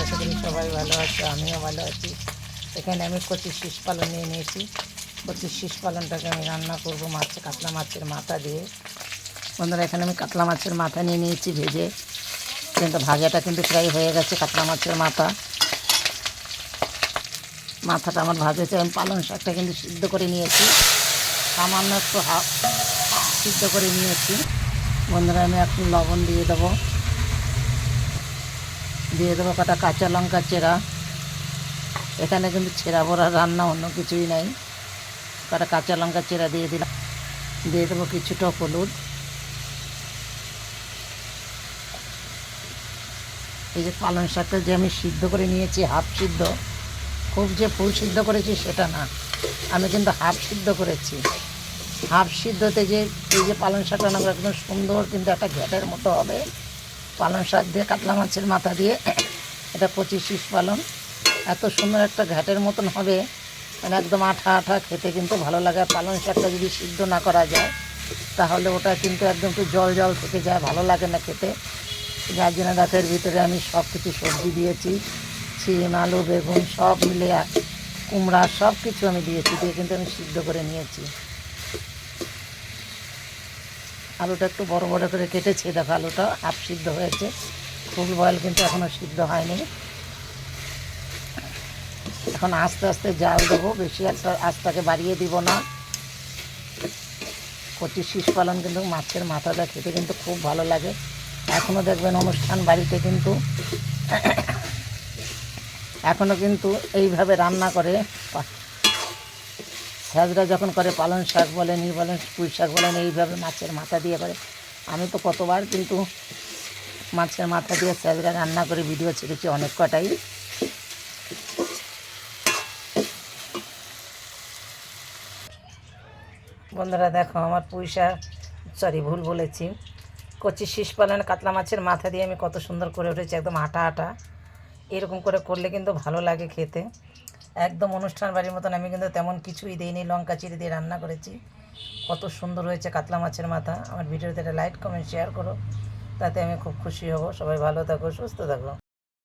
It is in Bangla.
আশা করি সবাই ভালো আছে, আমিও ভালো আছি। এখানে আমি কচি শীষ পালন নিয়ে নিয়েছি। কচি শীষ পালনটাকে আমি রান্না করব কাতলা মাছের মাথা দিয়ে। বন্ধুরা, এখানে আমি কাতলা মাছের মাথা নিয়ে নিয়েছি ভেজে, কিন্তু ভাজাটা কিন্তু প্রায় হয়ে গেছে। কাতলা মাছের মাথাটা আমার ভাজেছে। আমি পালং শাকটা কিন্তু সিদ্ধ করে নিয়েছি, সামান্য একটু হাফ সিদ্ধ করে নিয়েছি। বন্ধুরা, আমি এখন লবণ দিয়ে দেবো কটা কাঁচা লঙ্কা চেরা। এখানে কিন্তু ছেঁড়া বড়া রান্না, অন্য কিছুই নাই। কটা কাঁচা লঙ্কা চেরা দিয়ে দিলাম। দিয়ে দেবো কিছুটা হলুদ। এই যে পালং শাকটা যে আমি সিদ্ধ করে নিয়েছি হাফ সিদ্ধ, খুব যে ফুল সিদ্ধ করেছি সেটা না, আমি কিন্তু হাফ সিদ্ধ করেছি। হাফ সিদ্ধতে যে এই যে পালং শাকটা রান্না করে একদম সুন্দর, কিন্তু একটা ঘ্যাটের মতো হবে। পালং শাক দিয়ে কাতলা মাছের মাথা দিয়ে, এটা কচি শীষ পালং, এত সুন্দর একটা ঘ্যাটের মতন হবে, মানে একদম আঠা আঠা, খেতে কিন্তু ভালো লাগে। পালং শাকটা যদি সিদ্ধ না করা যায় তাহলে ওটা কিন্তু একদম একটু জল জল থেকে যায়, ভালো লাগে না খেতে। যার জন্য গাছের ভিতরে আমি সব কিছু সবজি দিয়েছি, শিম, আলু, বেগুন সব মিলে, কুমড়া সব কিছু আমি দিয়েছি, দিয়ে কিন্তু আমি সিদ্ধ করে নিয়েছি। আলুটা একটু বড় বড় করে কেটেছি, দেখো আলুটা হাফ সিদ্ধ হয়েছে, ফুল বয়েল কিন্তু এখনও সিদ্ধ হয়নি। এখন আস্তে আস্তে জাল দেবো, বেশি একটা আস্তাকে বাড়িয়ে দিব না। কচি শীষ পালন কিন্তু মাছের মাথাটা খেতে কিন্তু খুব ভালো লাগে। এখনও দেখবেন অনুষ্ঠান বাড়িতে কিন্তু এখনও কিন্তু এইভাবে রান্না করে। স্যাজরা যখন করে, পালং শাক বলেন, বলেন পুঁই শাক বলেন, এইভাবে মাছের মাথা দিয়ে করে। আমি তো কতবার কিন্তু মাছের মাথা দিয়ে স্যাজরা রান্না করে ভিডিও ছেড়েছি, অনেক কটাই। বন্ধুরা দেখো, আমার পুঁই শাক, ভুল বলেছি, কচি শীষ পালন কাতলা মাছের মাথা দিয়ে আমি কত সুন্দর করে উঠেছি, একদম আটা আটা। এরকম করে করলে কিন্তু ভালো লাগে খেতে, একদম অনুষ্ঠান বাড়ির মতন। আমি কিন্তু তেমন কিছুই দিইনি, লঙ্কা চিড়ে দিয়ে রান্না করেছি। কত সুন্দর হয়েছে কাতলা মাছের মাথা। আমার ভিডিওতে একটা লাইক, কমেন্ট, শেয়ার করো, তাতে আমি খুব খুশি হব। সবাই ভালো থাকো, সুস্থ থাকো।